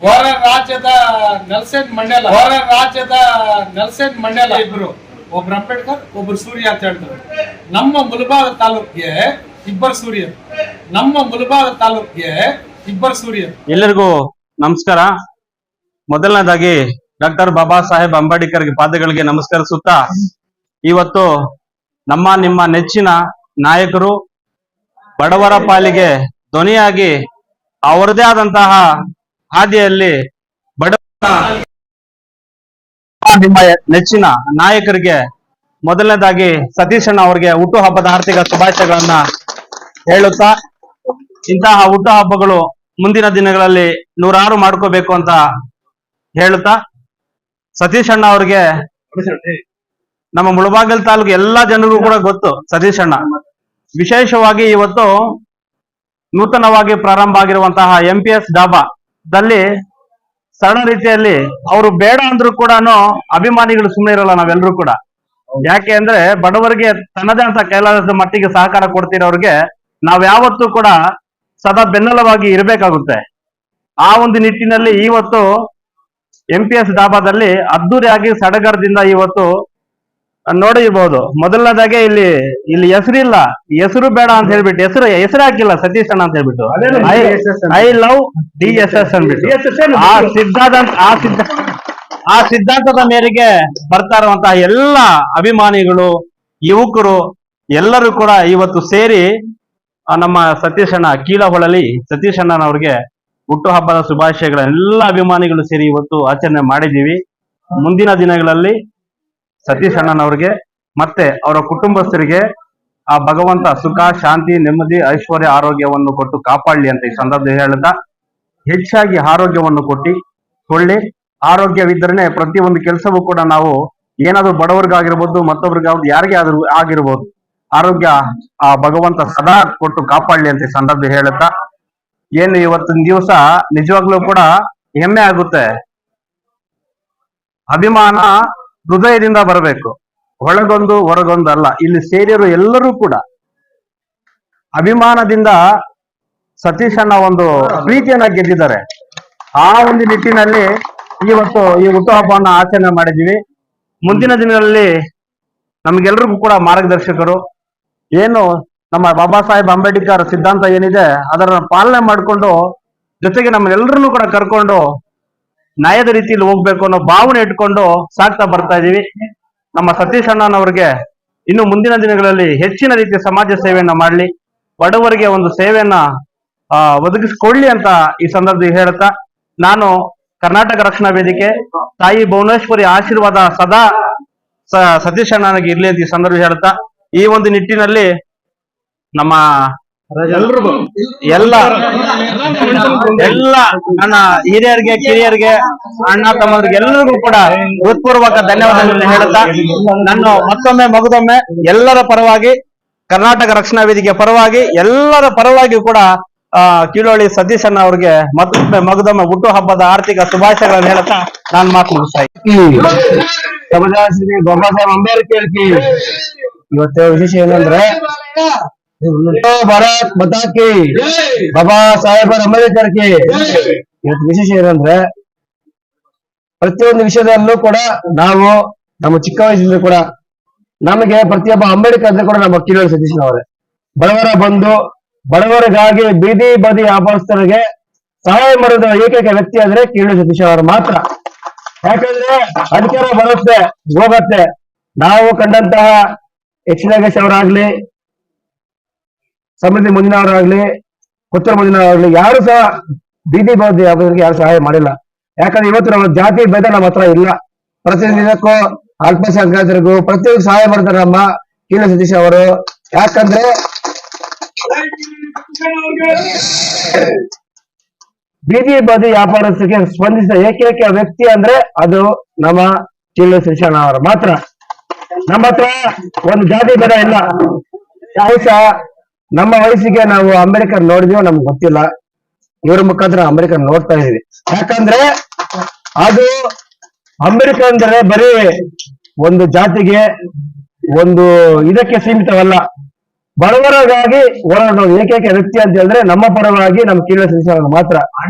ಹೊರ ರಾಜ್ಯದ Nelson Mandela ಇಬ್ರು, ಒಬ್ರು ಅಂಬೇಡ್ಕರ್, ಒಬ್ರು ಸೂರ್ಯ ಅಂತ ಹೇಳ್ತಾರೆ. ನಮ್ಮ ಮುಳಬಾಗ ತಾಲೂಕಿಗೆ ಇಬ್ಬರು ಸೂರ್ಯ. ಎಲ್ಲರಿಗೂ ನಮಸ್ಕಾರ. ಮೊದಲನೇದಾಗಿ ಡಾಕ್ಟರ್ ಬಾಬಾ ಸಾಹೇಬ್ ಅಂಬೇಡ್ಕರ್ಗೆ ಪಾದಗಳಿಗೆ ನಮಸ್ಕರಿಸುತ್ತಾ, ಇವತ್ತು ನಿಮ್ಮ ನೆಚ್ಚಿನ ನಾಯಕರು ಬಡವರ ಪಾಲಿಗೆ ಧ್ವನಿಯಾಗಿ ಅವರದೇ ಆದಂತಹ ಹಾದಿಯಲ್ಲಿ ನಿಮ್ಮ ನೆಚ್ಚಿನ ನಾಯಕರಿಗೆ ಮೊದಲನೇದಾಗಿ ಸತೀಶ್ ಅಣ್ಣ ಅವರಿಗೆ ಹುಟ್ಟುಹಬ್ಬದ ಆರ್ಥಿಕ ಶುಭಾಶಯಗಳನ್ನ ಹೇಳುತ್ತಾ, ಇಂತಹ ಹುಟ್ಟುಹಬ್ಬಗಳು ಮುಂದಿನ ದಿನಗಳಲ್ಲಿ ನೂರಾರು ಮಾಡ್ಕೋಬೇಕು ಅಂತ ಹೇಳುತ್ತಾ, ಸತೀಶ್ ಅಣ್ಣ ಅವ್ರಿಗೆ ನಮ್ಮ ಮುಳಬಾಗಿಲು ತಾಲೂಕು ಎಲ್ಲಾ ಜನರಿಗೂ ಕೂಡ ಗೊತ್ತು. ಸತೀಶ್ ಅಣ್ಣ ವಿಶೇಷವಾಗಿ ಇವತ್ತು ನೂತನವಾಗಿ ಪ್ರಾರಂಭ ಆಗಿರುವಂತಹ MPS ಡಾಬಾದಲ್ಲಿ ಸರಳ ರೀತಿಯಲ್ಲಿ ಅವರು ಬೇಡ ಅಂದ್ರೂ ಕೂಡ ಅಭಿಮಾನಿಗಳು ಸುಮ್ಮನೆ ಇರಲ್ಲ. ನಾವೆಲ್ಲರೂ ಕೂಡ ಯಾಕೆ ಅಂದ್ರೆ ಬಡವರಿಗೆ ತನ್ನದೇ ಅಂತ ಕೈಲಾದ ಮಟ್ಟಿಗೆ ಸಹಕಾರ ಕೊಡ್ತಿರೋರಿಗೆ ನಾವ್ ಯಾವತ್ತೂ ಕೂಡ ಸದಾ ಬೆನ್ನೆಲುಬಾಗಿ ಇರಬೇಕಾಗುತ್ತೆ. ಆ ಒಂದು ನಿಟ್ಟಿನಲ್ಲಿ ಇವತ್ತು MPS ಡಾಬಾದಲ್ಲಿ ಅದ್ದೂರಿಯಾಗಿ ಸಡಗರದಿಂದ ಇವತ್ತು ನೋಡಿರ್ಬೋದು. ಮೊದಲನೇದಾಗೆ ಇಲ್ಲಿ ಹೆಸರಿಲ್ಲ, ಹೆಸರು ಬೇಡ ಅಂತ ಹೇಳ್ಬಿಟ್ಟು ಹೆಸರು ಹಾಕಿಲ್ಲ ಸತೀಶ್ ಅಣ್ಣ ಅಂತ ಹೇಳ್ಬಿಟ್ಟು ಐ ಲವ್ DSS ಅಂದ್ಬಿಟ್ಟು ಆ ಸಿದ್ಧಾಂತದ ಮೇರೆಗೆ ಬರ್ತಾ ಇರುವಂತಹ ಎಲ್ಲ ಅಭಿಮಾನಿಗಳು, ಯುವಕರು ಎಲ್ಲರೂ ಕೂಡ ಇವತ್ತು ಸೇರಿ ನಮ್ಮ ಸತೀಶ್ ಅಣ್ಣ ಕೀಲಹೊಳಲಿ ಸತೀಶ್ ಅಣ್ಣನವ್ರಿಗೆ ಹುಟ್ಟುಹಬ್ಬದ ಶುಭಾಶಯಗಳ ಎಲ್ಲ ಅಭಿಮಾನಿಗಳು ಸೇರಿ ಇವತ್ತು ಆಚರಣೆ ಮಾಡಿದ್ದೀವಿ. ಮುಂದಿನ ದಿನಗಳಲ್ಲಿ ಸತೀಶ್ ಅಣ್ಣನವ್ರಿಗೆ ಮತ್ತೆ ಅವರ ಕುಟುಂಬಸ್ಥರಿಗೆ ಆ ಭಗವಂತ ಸುಖ, ಶಾಂತಿ, ನೆಮ್ಮದಿ, ಐಶ್ವರ್ಯ, ಆರೋಗ್ಯವನ್ನು ಕೊಟ್ಟು ಕಾಪಾಡಲಿ ಅಂತ ಈ ಸಂದರ್ಭದಲ್ಲಿ ಹೇಳ್ತಾ, ಹೆಚ್ಚಾಗಿ ಆರೋಗ್ಯವನ್ನು ಕೊಳ್ಳಿ. ಆರೋಗ್ಯವಿದ್ದರೆ ಪ್ರತಿಯೊಂದು ಕೆಲಸವೂ ಕೂಡ ನಾವು ಏನಾದ್ರೂ ಬಡವರಿಗಾಗಿರ್ಬೋದು, ಮತ್ತೊಬ್ರಿಗಾಗ್ಬೋದು, ಯಾರಿಗೆ ಆದ್ರೂ ಆಗಿರ್ಬೋದು, ಆರೋಗ್ಯ ಆ ಭಗವಂತ ಸದಾ ಕೊಟ್ಟು ಕಾಪಾಡಲಿ ಅಂತ ಈ ಸಂದರ್ಭದಲ್ಲಿ ಹೇಳುತ್ತಾ, ಏನು ಇವತ್ತಿನ ದಿವಸ ನಿಜವಾಗ್ಲೂ ಕೂಡ ಹೆಮ್ಮೆ ಆಗುತ್ತೆ. ಅಭಿಮಾನ ಹೃದಯದಿಂದ ಬರಬೇಕು, ಒಳಗೊಂದು ಹೊರಗೊಂದು ಅಲ್ಲ. ಇಲ್ಲಿ ಸೇರಿರೋ ಎಲ್ಲರೂ ಕೂಡ ಅಭಿಮಾನದಿಂದ ಸತೀಶ್ ಅಣ್ಣ ಒಂದು ಪ್ರೀತಿಯನ್ನ ಗೆದ್ದಿದ್ದಾರೆ. ಆ ಒಂದು ನಿಟ್ಟಿನಲ್ಲಿ ಇವತ್ತು ಈ ಹುಟ್ಟುಹಬ್ಬವನ್ನ ಆಚರಣೆ ಮಾಡಿದ್ದೀವಿ. ಮುಂದಿನ ದಿನಗಳಲ್ಲಿ ನಮ್ಗೆಲ್ರಿಗೂ ಕೂಡ ಮಾರ್ಗದರ್ಶಕರು ಏನು ನಮ್ಮ ಬಾಬಾ ಸಾಹೇಬ್ ಅಂಬೇಡ್ಕರ್ ಸಿದ್ಧಾಂತ ಏನಿದೆ ಅದರ ಪಾಲನೆ ಮಾಡಿಕೊಂಡು, ಜೊತೆಗೆ ನಮ್ಮೆಲ್ಲರನ್ನೂ ಕೂಡ ಕರ್ಕೊಂಡು ನ್ಯಾಯದ ರೀತಿಯಲ್ಲಿ ಹೋಗ್ಬೇಕು ಅನ್ನೋ ಭಾವನೆ ಇಟ್ಕೊಂಡು ಸಾಕ್ತಾ ಬರ್ತಾ ಇದೀವಿ. ನಮ್ಮ ಸತೀಶ್ ಅಣ್ಣನವ್ರಿಗೆ ಇನ್ನು ಮುಂದಿನ ದಿನಗಳಲ್ಲಿ ಹೆಚ್ಚಿನ ರೀತಿಯ ಸಮಾಜ ಸೇವೆಯನ್ನ ಮಾಡಲಿ, ಬಡವರಿಗೆ ಒಂದು ಸೇವೆಯನ್ನ ಒದಗಿಸಿಕೊಳ್ಳಿ ಅಂತ ಈ ಸಂದರ್ಭದಲ್ಲಿ ಹೇಳುತ್ತಾ, ನಾನು ಕರ್ನಾಟಕ ರಕ್ಷಣಾ ವೇದಿಕೆ ತಾಯಿ ಭುವನೇಶ್ವರಿ ಆಶೀರ್ವಾದ ಸದಾ ಸತೀಶ್ ಅಣ್ಣನಿಗೆ ಇರ್ಲಿ ಅಂತ ಈ ಸಂದರ್ಭ ಹೇಳುತ್ತಾ, ಈ ಒಂದು ನಿಟ್ಟಿನಲ್ಲಿ ನಮ್ಮ ಎಲ್ಲ ನನ್ನ ಹಿರಿಯರಿಗೆ, ಕಿರಿಯರಿಗೆ, ಅಣ್ಣ ತಮ್ಮರಿಗೆ ಎಲ್ಲರಿಗೂ ಕೂಡ ಹೃತ್ಪೂರ್ವಕ ಧನ್ಯವಾದಗಳನ್ನು ಹೇಳುತ್ತಾ, ನಾನು ಮಗದೊಮ್ಮೆ ಎಲ್ಲರ ಪರವಾಗಿ, ಕರ್ನಾಟಕ ರಕ್ಷಣಾ ವೇದಿಕೆ ಪರವಾಗಿ, ಎಲ್ಲರ ಪರವಾಗಿ ಕೂಡ ಕೀಳೋಳಿ ಸತೀಶ್ ಅಣ್ಣ ಅವ್ರಿಗೆ ಮಗದೊಮ್ಮೆ ಹುಟ್ಟುಹಬ್ಬದ ಆರ್ಥಿಕ ಶುಭಾಶಯಗಳನ್ನು ಹೇಳುತ್ತಾ ನಾನು ಮಾತು ಮುಗಿಸ್ತಾ ಇದ್ದೀನಿ. ಬಾಬಾ ಸಾಹೇಬ್ ಅಂಬೇಡ್ಕರ್ ಇವತ್ತು ವಿಶೇಷ ಏನಂದ್ರೆ ಭಾರತ್ ಮತಾಕಿ ಬಾಬಾ ಸಾಹೇಬ್ ಅಂಬೇಡ್ಕರ್ ಇವತ್ತು ವಿಶೇಷ ಏನಂದ್ರೆ ಪ್ರತಿಯೊಂದು ವಿಷಯದಲ್ಲೂ ಕೂಡ ನಾವು ನಮ್ಮ ಚಿಕ್ಕ ವಯಸ್ಸಿಂದ ಕೂಡ ನಮಗೆ ಪ್ರತಿಯೊಬ್ಬ ಅಂಬೇಡ್ಕರ್ ಅಂದ್ರೆ ಕೂಡ ನಮ್ಮ ಕೀಳೋಳಿ ಸತೀಶ್ ಅವರೇ. ಬಡವರ ಬಂಧು, ಬಡವರಿಗಾಗಿ ಬೀದಿ ಬದಿ ವ್ಯಾಪಾರಸ್ಥರಿಗೆ ಸಹಾಯ ಮಾಡಿದ ಏಕೈಕ ವ್ಯಕ್ತಿ ಅಂದ್ರೆ ಕೀಳೋಳಿ ಸತೀಶ್ ಅವರು ಮಾತ್ರ. ಯಾಕಂದ್ರೆ ಅಧಿಕಾರ ಬರುತ್ತೆ ಹೋಗತ್ತೆ. ನಾವು ಕಂಡಂತಹ ಎಚ್ ನಾಗೇಶ್ ಅವರಾಗ್ಲಿ, ಸಮೃದ್ಧಿ ಮಂಜುನವರಾಗ್ಲಿ, ಕೊಚ್ಚರ ಮಂಜುನವರಾಗ್ಲಿ ಯಾರು ಸಹ ಬೀದಿ ಬದಿ ವ್ಯಾಪಾರಸ್ಥರಿಗೆ ಯಾರು ಸಹಾಯ ಮಾಡಿಲ್ಲ. ಯಾಕಂದ್ರೆ ಇವತ್ತು ನಮ್ಮ ಜಾತಿ ಭೇದ ನಮ್ಮ ಹತ್ರ ಇಲ್ಲ. ಪ್ರತಿನಿಧಿಕ್ಕೂ ಅಲ್ಪಸಂಖ್ಯಾತರಿಗೂ ಪ್ರತಿಯೊಂದು ಸಹಾಯ ಮಾಡ್ತಾರೆ ನಮ್ಮ ಕೀಳೋಳಿ ಸತೀಶ್ ಅವರು. ಯಾಕಂದ್ರೆ ಬೀದಿ ಬದಿ ವ್ಯಾಪಾರಸ್ಥರಿಗೆ ಸ್ಪಂದಿಸಿದ ಏಕೈಕ ವ್ಯಕ್ತಿ ಅಂದ್ರೆ ಅದು ನಮ್ಮ ಕೀಳೋಳಿ ಸತೀಶ್ ಅವರು ಮಾತ್ರ. ನಮ್ಮ ಹತ್ರ ಒಂದು ಜಾತಿ ಭೇದ ಇಲ್ಲ. ಬಹುಶಃ ನಮ್ಮ ವಯಸ್ಸಿಗೆ ನಾವು ಅಂಬೇಡ್ಕರ್ ನೋಡಿದೀವೋ ನಮ್ಗೆ ಗೊತ್ತಿಲ್ಲ. ಇವ್ರ ಮುಖಾಂತರ ಅಂಬೇಡ್ಕರ್ ನೋಡ್ತಾ ಇದೀವಿ. ಯಾಕಂದ್ರೆ ಅದು ಅಂಬೇಡ್ಕರ್ ಅಂದ್ರೆ ಬರೀ ಒಂದು ಜಾತಿಗೆ, ಒಂದು ಇದಕ್ಕೆ ಸೀಮಿತವಲ್ಲ. ಬಡವರಿಗಾಗಿ ಹೋರಾಡುವ ಏಕೈಕ ವ್ಯಕ್ತಿ ಅಂತ ಹೇಳಿದ್ರೆ ನಮ್ಮ ಪರವಾಗಿ ನಮ್ಮ ಕೀಳೋಳಿ ಸತೀಶ್ ಮಾತ್ರ.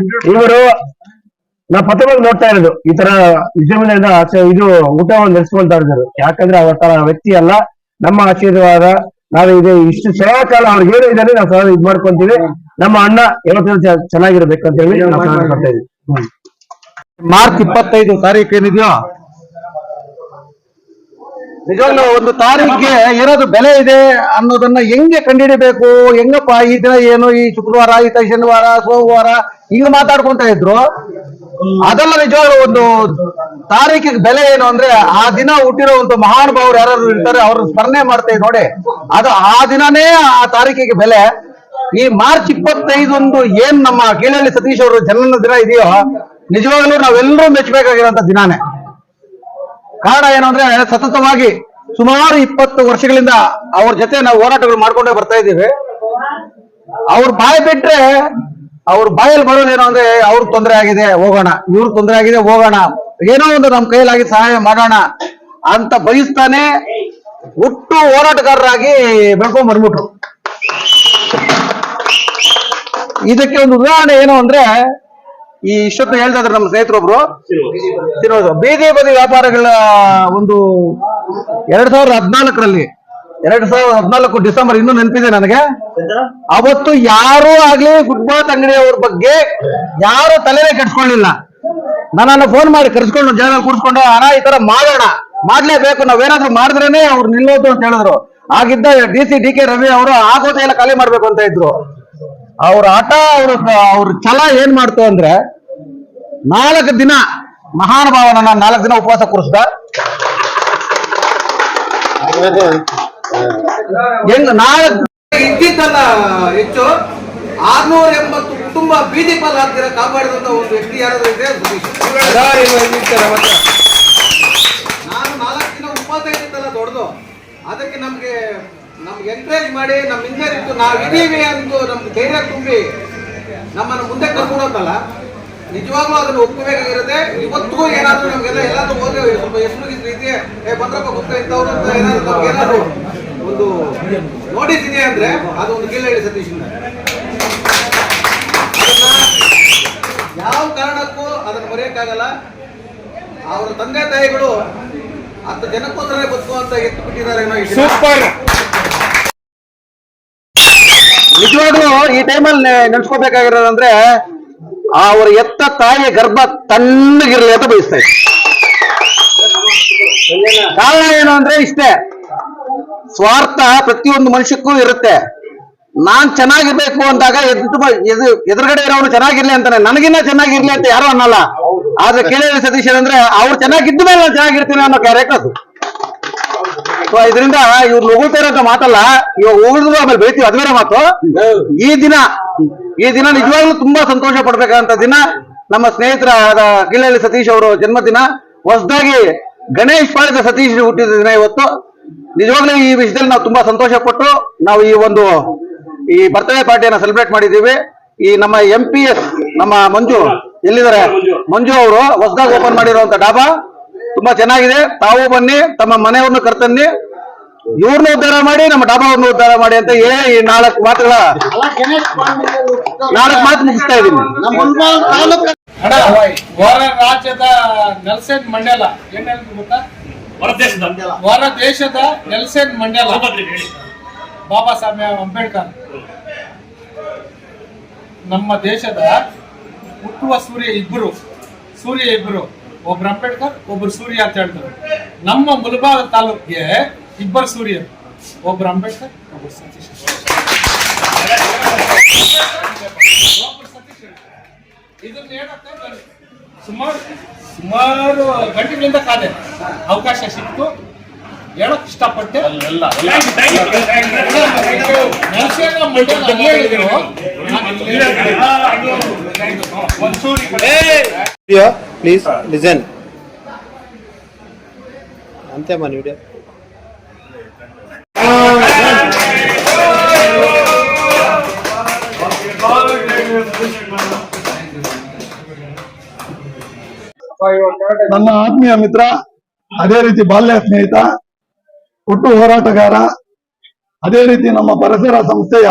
ಇವರು ನಾವು ಪತ್ರವಾಗಿ ನೋಡ್ತಾ ಇರೋದು ಈ ತರ ವಿಜೃಂಭಣೆಯಿಂದ ಇದು ಊಟವನ್ನು ನಡೆಸ್ಕೊಳ್ತಾ ಇದ್ದಾರೆ. ಯಾಕಂದ್ರೆ ಅವರ ತರ ವ್ಯಕ್ತಿ ಅಲ್ಲ. ನಮ್ಮ ಆಶೀರ್ವಾದ ನಾವು ಇದು ಇಷ್ಟು ಸೇವಾ ಕಾಲ ಅವ್ರಿಗೆ ಏನು ಇದ್ದಾರೆ ನಾವು ಸಹ ಇದ್ ಮಾಡ್ಕೊಂತೀವಿ. ನಮ್ಮ ಅಣ್ಣ ಯಾವತ್ತೂ ಚೆನ್ನಾಗಿರ್ಬೇಕಂತ ಹೇಳಿ ನಾವು ಮಾಡ್ತಾ ಇದ್ದೀವಿ. ಮಾರ್ಚ್ 25 ತಾರೀಕು ಏನಿದೆಯೋ ನಿಜವಾಗ್ಲೂ ಒಂದು ತಾರೀಕಿಗೆ ಏನಾದ್ರು ಬೆಲೆ ಇದೆ ಅನ್ನೋದನ್ನ ಹೆಂಗೆ ಕಂಡುಹಿಡಿಬೇಕು, ಹೆಂಗಪ್ಪ ಈ ದಿನ ಏನು, ಈ ಶುಕ್ರವಾರ, ಈ ಶನಿವಾರ, ಸೋಮವಾರ ಹಿಂಗ ಮಾತಾಡ್ಕೊಂತ ಇದ್ರು. ಅದೆಲ್ಲ ನಿಜವಾಗ್ಲೂ ಒಂದು ತಾರೀಕಿಗೆ ಬೆಲೆ ಏನು ಅಂದ್ರೆ ಆ ದಿನ ಹುಟ್ಟಿರೋ ಒಂದು ಮಹಾನುಭಾವರು ಯಾರು ಇರ್ತಾರೆ ಅವ್ರ ಸ್ಮರಣೆ ಮಾಡ್ತೇವೆ ನೋಡಿ, ಅದು ಆ ದಿನನೇ ಆ ತಾರೀಕಿಗೆ ಬೆಲೆ. ಈ ಮಾರ್ಚ್ 25 ಏನ್ ನಮ್ಮ ಕೀಳಹಳ್ಳಿ ಸತೀಶ್ ಅವರು ಜನ್ಮದ ದಿನ ಇದೆಯೋ ನಿಜವಾಗ್ಲೂ ನಾವೆಲ್ಲರೂ ಮೆಚ್ಚಬೇಕಾಗಿರೋಂಥ ದಿನಾನೇ. ಕಾರಣ ಏನು ಅಂದ್ರೆ ಸತತವಾಗಿ ಸುಮಾರು 20 ವರ್ಷಗಳಿಂದ ಅವ್ರ ಜೊತೆ ನಾವು ಹೋರಾಟಗಳು ಮಾಡ್ಕೊಂಡೇ ಬರ್ತಾ ಇದ್ದೀವಿ. ಅವ್ರ ಬಾಯಿ ಬಿಟ್ರೆ ಅವ್ರ ಬಾಯಲ್ಲಿ ಬರೋದೇನೋ ಅಂದ್ರೆ ಅವ್ರಿಗೆ ತೊಂದರೆ ಆಗಿದೆ ಹೋಗೋಣ, ಇವ್ರಿಗೆ ತೊಂದರೆ ಆಗಿದೆ ಹೋಗೋಣ, ಏನೋ ಒಂದು ನಮ್ಮ ಕೈಲಾಗಿ ಸಹಾಯ ಮಾಡೋಣ ಅಂತ ಬಯಸ್ತಾನೆ ಹುಟ್ಟು ಹೋರಾಟಗಾರರಾಗಿ ಬೆಳ್ಕೊಂಡ್ ಬಂದ್ಬಿಟ್ರು. ಇದಕ್ಕೆ ಒಂದು ಉದಾಹರಣೆ ಏನು ಅಂದ್ರೆ ಈ ಇಷ್ಟೊತ್ತು ಹೇಳ್ತಾ ಇದ್ರು ನಮ್ಮ ಸ್ನೇಹಿತರೊಬ್ರು ತಿನ್ನೋದು ಬೀದಿ ಬದಿ ವ್ಯಾಪಾರಗಳ ಒಂದು 2014 ಡಿಸೆಂಬರ್ ಇನ್ನೂ ನೆನಪಿದೆ ನನಗೆ. ಅವತ್ತು ಯಾರೂ ಆಗ್ಲಿ ಫುಟ್ಪಾತ್ ಅಂಗಡಿಯವ್ರ ಬಗ್ಗೆ ಯಾರು ತಲೆನೇ ಕೆಡ್ಸ್ಕೊಳ್ಳಿಲ್ಲ. ನನ್ನನ್ನು ಫೋನ್ ಮಾಡಿ ಕರ್ಸ್ಕೊಂಡು ಜಾಗದಲ್ಲಿ ಕೂರಿಸ್ಕೊಂಡು ಹಣ ಈ ತರ ಮಾಡೋಣ, ಮಾಡ್ಲೇಬೇಕು, ನಾವೇನಾದ್ರೂ ಮಾಡಿದ್ರೇನೆ ಅವ್ರು ನಿಲ್ಲೋದು ಅಂತ ಹೇಳಿದ್ರು. ಆಗಿದ್ದ ಡಿ.ಕೆ. ರವಿ ಅವರು ಆಗೋದೆ ಎಲ್ಲ ಖಾಲಿ ಮಾಡ್ಬೇಕು ಅಂತ ಇದ್ರು. ಅವ್ರ ಆಟ ಅವ್ರ ಛಲ ಏನ್ ಮಾಡ್ತು ಅಂದ್ರೆ 4 ದಿನ ಮಹಾನುಭಾವನ 4 ದಿನ ಉಪವಾಸ ಕೂರಿಸ್ದ. ಇದ್ದಿದ್ದಲ್ಲ ಹೆಚ್ಚು 680 ಕುಟುಂಬ ಬೀದಿ ಪಾಲ್ ಆಗ್ತಿರ ಕಾಪಾಡಿದಂತ ಒಂದು ವ್ಯಕ್ತಿ ಯಾರಾದ್ರೂ ಇದೆ ನಾನು 4 ದಿನ ಉಪವಾಸ ಇದ್ದಿದ್ದಲ್ಲ ದೊಡ್ಡದು. ಅದಕ್ಕೆ ನಮ್ಗೆ ಎಂಕರೇಜ್ ಮಾಡಿ ನಮ್ಮ ಹಿಂದೆ ನಿಂತು ನಾವು ಇದೀವಿ ಅಂತ ನಮ್ಗೆ ಧೈರ್ಯ ತುಂಬಿ ನಮ್ಮನ್ನು ಮುಂದೆ ಕರ್ಕೊಡೋದಲ್ಲ, ನಿಜವಾಗ್ಲೂ ಅದನ್ನು ಒಪ್ಪಬೇಕಾಗಿರುತ್ತೆ. ಇವತ್ತಿಗೂ ಏನಾದ್ರು ನಮ್ಗೆಲ್ಲ ಎಲ್ಲಾದ್ರೂ ಹೋದ್ರೆ ಸ್ವಲ್ಪ ಹೆಸರು ರೀತಿ ಬಂದ್ರಪ್ಪ ಗೊತ್ತ ಇಂಥವ್ರು ಅಂತ ಏನಾದ್ರು ನಮ್ಗೆ ಏನಾದ್ರು ಒಂದು ನೋಟಿಸ್ ಇದೆ ಅಂದ್ರೆ ಅದು ಒಂದು ಕೀಳಹಳ್ಳಿ ಸತೀಶಿಂದ. ಯಾವ ಕಾರಣಕ್ಕೂ ಅದನ್ನು ಮರೆಯಕ್ಕಾಗಲ್ಲ. ಅವರ ತಂದೆ ತಾಯಿಗಳು 10 ಜನಕ್ಕೋಸ್ಕರ ಬದುಕುವಂತ ಎತ್ತು ಬಿಟ್ಟಿದ್ದಾರೆ. ನಿಜವಾಗ್ಲೂ ಈ ಟೈಮಲ್ಲಿ ನೆನ್ಸ್ಕೋಬೇಕಾಗಿರೋದಂದ್ರೆ ಅವ್ರ ಎತ್ತ ತಾಯಿಯ ಗರ್ಭ ತಣ್ಣಗಿರ್ಲಿ ಅಂತ ಬಯಸ್ತಾ ಇತ್ತು. ಕಾರಣ ಏನು ಅಂದ್ರೆ ಇಷ್ಟೇ, ಸ್ವಾರ್ಥ ಪ್ರತಿಯೊಂದು ಮನುಷ್ಯಕ್ಕೂ ಇರುತ್ತೆ. ನಾನ್ ಚೆನ್ನಾಗಿರ್ಬೇಕು ಅಂದಾಗ ಎದುರುಗಡೆ ಇರೋನು ಚೆನ್ನಾಗಿರ್ಲಿ ಅಂತಾನೆ, ನನಗಿನ್ನ ಚೆನ್ನಾಗಿರ್ಲಿ ಅಂತ ಯಾರು ಅನ್ನಲ್ಲ. ಆದ್ರೆ ಕೀಳಹಳ್ಳಿ ಸತೀಶ್ ಅಂದ್ರೆ ಅವ್ರು ಚೆನ್ನಾಗಿದ್ದ ಮೇಲೆ ನಾನು ಚೆನ್ನಾಗಿರ್ತೀನಿ ಅನ್ನೋ ಕ್ಯಾರೆಕ್ಟರ್ ಅದು. ಸೊ ಇದರಿಂದ ಇವ್ರು ಉಗುಳ್ತಾ ಇರೋಂಥ ಮಾತಲ್ಲ, ಇವಾಗ ಉಗಿದ್ರು ಆಮೇಲೆ ಬೆಳಿತೀವಿ, ಅದ್ಬೇರೆ ಮಾತು. ಈ ದಿನ ನಿಜವಾಗ್ಲೂ ತುಂಬಾ ಸಂತೋಷ ಪಡ್ಬೇಕಂತ ದಿನ. ನಮ್ಮ ಸ್ನೇಹಿತರಾದ ಕೀಳಹಳ್ಳಿ ಸತೀಶ್ ಅವರು ಜನ್ಮದಿನ. ಹೊಸದಾಗಿ ಗಣೇಶ್ ಪಾಳಿದ ಸತೀಶ್ ಹುಟ್ಟಿದ ದಿನ ಇವತ್ತು. ನಿಜವಾಗ್ಲೂ ಈ ವಿಷಯದಲ್ಲಿ ನಾವು ತುಂಬಾ ಸಂತೋಷ ಪಟ್ಟು ನಾವು ಈ ಬರ್ತ್ಡೇ ಪಾರ್ಟಿಯನ್ನ ಸೆಲೆಬ್ರೇಟ್ ಮಾಡಿದ್ದೀವಿ. ಈ ನಮ್ಮ MPS ನಮ್ಮ ಮಂಜು ಎಲ್ಲಿದ್ದಾರೆ, ಮಂಜು ಅವರು ಹೊಸದಾಗಿ ಓಪನ್ ಮಾಡಿರುವಂತ ಡಾಬಾ ತುಂಬಾ ಚೆನ್ನಾಗಿದೆ. ತಾವು ಬನ್ನಿ, ತಮ್ಮ ಮನೆಯವ್ರನ್ನು ಕರ್ತನ್ನಿ, ಇವ್ರನ್ನ ಉದ್ಧಾರ ಮಾಡಿ, ನಮ್ಮ ಡಾಬಾವ್ರನ್ನ ಉದ್ಧಾರ ಮಾಡಿ ಅಂತ ಹೇಳಿ ಈ 4 ಮಾತು ಮುಗಿಸ್ತಾ ಇದ್ದೀನಿ. ಹೊರ ರಾಜ್ಯದ ನೆಲ್ಸನ್ ಮಂಡೇಲ ಏನ್ ಹೇಳಿದ್ರು ಗೊತ್ತಾ? ಹೊರ ದೇಶದ ನೆಲ್ಸನ್ ಮಂಡೇಲ ಬಾಬಾ ಸಾಹೇಬ್ ಅಂಬೇಡ್ಕರ್ ನಮ್ಮ ದೇಶದ ಹುಟ್ಟುವ ಸೂರ್ಯ ಇಬ್ರು, ಒಬ್ರು ಅಂಬೇಡ್ಕರ್ ಒಬ್ರು ಸೂರ್ಯ ಅಂತ ಹೇಳ್ತಾರೆ. ನಮ್ಮ ಮುಳಬಾಗ ತಾಲೂಕಿಗೆ 2 ಸೂರ್ಯರು, ಒಬ್ರು ಅಂಬೇಡ್ಕರ್ ಒಬ್ರು ಸತೀಶ್. ಇದನ್ನ ಹೇಳಕ್ಕೆ ಸುಮಾರು ಗಂಟೆಗಳಿಂದ ಕಾದೆ, ಅವಕಾಶ ಸಿಕ್ತು, ಹೇಳಕ್ ಇಷ್ಟಪಟ್ಟೆ. ಪ್ಲೀಸ್ ಲಿಸನ್ ಅಂತೆ ಮನೆ ವಿಡಿಯೋ. ನನ್ನ ಆತ್ಮೀಯ ಮಿತ್ರ, ಅದೇ ರೀತಿ ಬಾಲ್ಯ ಸ್ನೇಹಿತ, ಹುಟ್ಟು ಹೋರಾಟಗಾರ, ಅದೇ ರೀತಿ ನಮ್ಮ ಪರಿಸರ ಸಂಸ್ಥೆಯ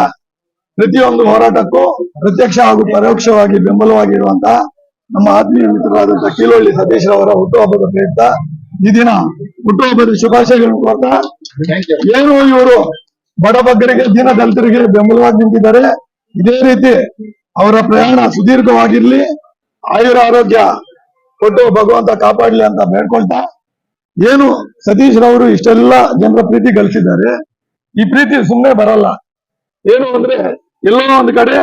ಪ್ರತಿಯೊಂದು ಹೋರಾಟಕ್ಕೂ ಪ್ರತ್ಯಕ್ಷ ಹಾಗೂ ಪರೋಕ್ಷವಾಗಿ ಬೆಂಬಲವಾಗಿರುವಂತಹ ನಮ್ಮ ಆತ್ಮೀಯ ಮಿತ್ರರಾದಂತಹ ಕೀಲೊಳ್ಳಿ ಸತೀಶ್ ಅವರ ಹುಟ್ಟುಹಬ್ಬದ ಪ್ರಯುಕ್ತ ಈ ದಿನ ಹುಟ್ಟುಹಬ್ಬದ ಶುಭಾಶಯಗಳನ್ನು ಕೋರ್ತಾ, ಏನು ಇವರು ಬಡಬಗ್ಗರಿಗೆ ದೀನ ದಲಿತರಿಗೆ ಬೆಂಬಲವಾಗಿ ನಿಂತಿದ್ದಾರೆ. ಇದೇ ರೀತಿ ಅವರ ಪ್ರಯಾಣ ಸುದೀರ್ಘವಾಗಿರ್ಲಿ, ಆಯುರ ಆರೋಗ್ಯ ಕೊಟ್ಟು ಭಗವಂತ ಕಾಪಾಡ್ಲಿ ಅಂತ ಬೇಡ್ಕೊಳ್ತಾ, ಏನು ಸತೀಶ್ ರವರು ಇಷ್ಟೆಲ್ಲ ಜನರ ಪ್ರೀತಿ ಗಳಿಸಿದ್ದಾರೆ. ಈ ಪ್ರೀತಿ ಸುಮ್ಮನೆ ಬರಲ್ಲ. ಏನು ಅಂದ್ರೆ ಎಲ್ಲೋ ಒಂದು ಕಡೆ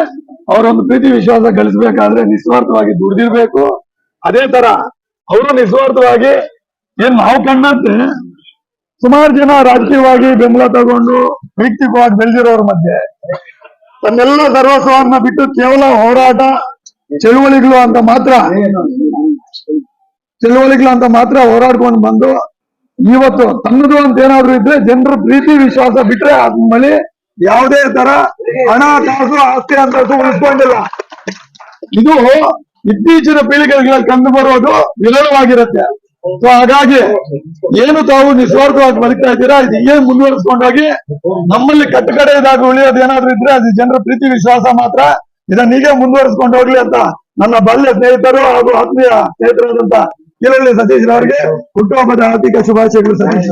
ಅವರೊಂದು ಪ್ರೀತಿ ವಿಶ್ವಾಸ ಗಳಿಸಬೇಕಾದ್ರೆ ನಿಸ್ವಾರ್ಥವಾಗಿ ದುಡ್ದಿರ್ಬೇಕು. ಅದೇ ತರ ಅವರು ನಿಸ್ವಾರ್ಥವಾಗಿ ಏನ್ ನಾವು ಕಂಡಂತೆ ಸುಮಾರು ಜನ ರಾಜಕೀಯವಾಗಿ ಬೆಂಬಲ ತಗೊಂಡು ವೈಯಕ್ತಿಕವಾಗಿ ಬೆಳೆದಿರೋರ ಮಧ್ಯೆ ತನ್ನೆಲ್ಲ ಸರ್ವಸ್ವವನ್ನ ಬಿಟ್ಟು ಕೇವಲ ಹೋರಾಟ ಚಳುವಳಿಗಳು ಅಂತ ಮಾತ್ರ ಹೋರಾಡ್ಕೊಂಡು ಬಂದು ಇವತ್ತು ತನ್ನದು ಅಂತ ಏನಾದ್ರು ಇದ್ರೆ ಜನರ ಪ್ರೀತಿ ವಿಶ್ವಾಸ ಬಿಟ್ರೆ ಅದ್ಮೇಲೆ ಯಾವುದೇ ತರ ಹಣ ಕಾಸು ಆಸ್ತಿ ಅಂತೂ ಉಳಿಸ್ಕೊಂಡಿಲ್ಲ. ಇದು ಇತ್ತೀಚಿನ ಪೀಳಿಗೆಗಳಲ್ಲಿ ಕಂಡು ಬರೋದು ವಿರಳವಾಗಿರುತ್ತೆ. ಸೊ ಹಾಗಾಗಿ ಏನು ತಾವು ನಿಸ್ವಾರ್ಥವಾಗಿ ಬದುಕ್ತಾ ಇದ್ದೀರಾ, ಇದು ಏನ್ ಮುಂದುವರಿಸ್ಕೊಂಡೋಗಿ ನಮ್ಮಲ್ಲಿ ಕಟ್ಟಕಡೆಯದಾಗಿ ಉಳಿಯೋದು ಏನಾದ್ರು ಇದ್ರೆ ಅದು ಜನರ ಪ್ರೀತಿ ವಿಶ್ವಾಸ ಮಾತ್ರ. ಇದನ್ನ ಹೀಗೆ ಮುಂದುವರಿಸ್ಕೊಂಡು ಹೋಗ್ಲಿ ಅಂತ ನನ್ನ ಬಾಲ್ಯ ಸ್ನೇಹಿತರು ಹಾಗೂ ಆತ್ಮೀಯ ಸ್ನೇಹಿತರಾದಂತ ಕೀಲೊಳ್ಳಿ ಸತೀಶ್ ಅವರಿಗೆ ಹುಟ್ಟುಹಬ್ಬದ ಹಾರ್ದಿಕ ಶುಭಾಶಯಗಳು ಸತೀಶ್.